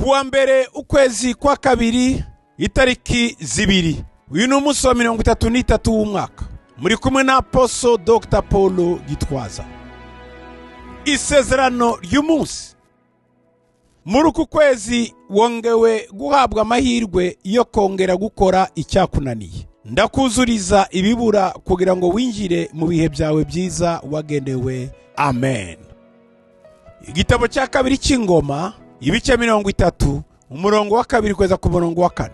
kuwa mbere ukwezi kwa kabiri itariki zibiri. Uyu ni umunsi wa 33 w'umwaka. Muri kumwe na Apostle Dr. Paul Gitwaza. Isezerano ry'umunsi. Muri uku kwezi wongewe guhabwa amahirwe yo kongera gukora icyakunaniye. Ndakuzuriza ibibura kugira ngo winjire mu bihe byawe byiza wagenewe. Amen. Igitabo cya kabiri cy'Ingoma, ibice 30, umurongo wa 2 kweza ku murongo wa 4.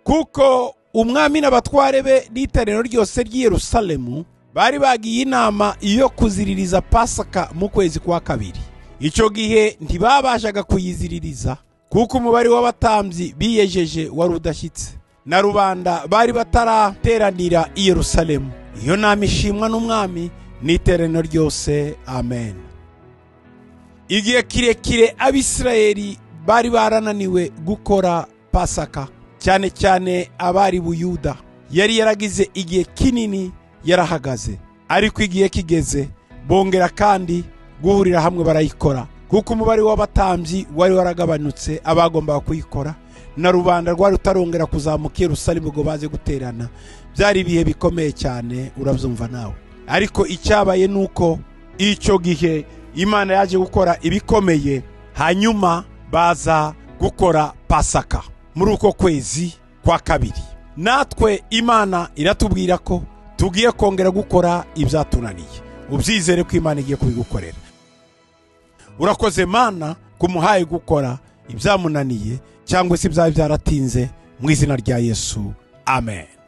Kuko umwami n'abatware be n'iteraniro ryose ry'i Yerusalemu bari bagiye inama iyo kuziririza Pasaka mu kwezi kwa kabiri. Icyo gihe ntibabashaga kuyiziririza kuko umubare w'abatambyi biyejeje wari udashyitse, na rubanda bari batarateranira i Yerusalemu. Iyo nama ishimwa n'umwami n'iteraniro ryose. Amen. Igihe kirekire Abisirayeli bari barananiwe gukora Pasaka, cyane cyane abari Buyuda. Yari yaragize igihe kinini yarahagaze, ariko igihe kigeze bongera kandi guhurira hamwe barayikora, kuko umubare w'abatambyi wari waragabanutse abagomba kuyikora, na rubanda rwari utarongera kuzamuka i Yerusalemu ngo baze guterana. Byari ibihe bikomeye cyane, urabyumva nawe. Ariko icyabaye nuko icyo gihe Imana yaje gukora ibikomeye, hanyuma baza gukora Pasaka muri uko kwezi kwa kabiri. Natwe Imana iratubwira ko tugiye kongera gukora ibyatunaniye. Ubyizere ko Imana igiye kubigukorera. Urakoze Mana kumuhaye gukora ibyamunaniye cyangwa se byaratinze, mu izina rya Yesu. Amen.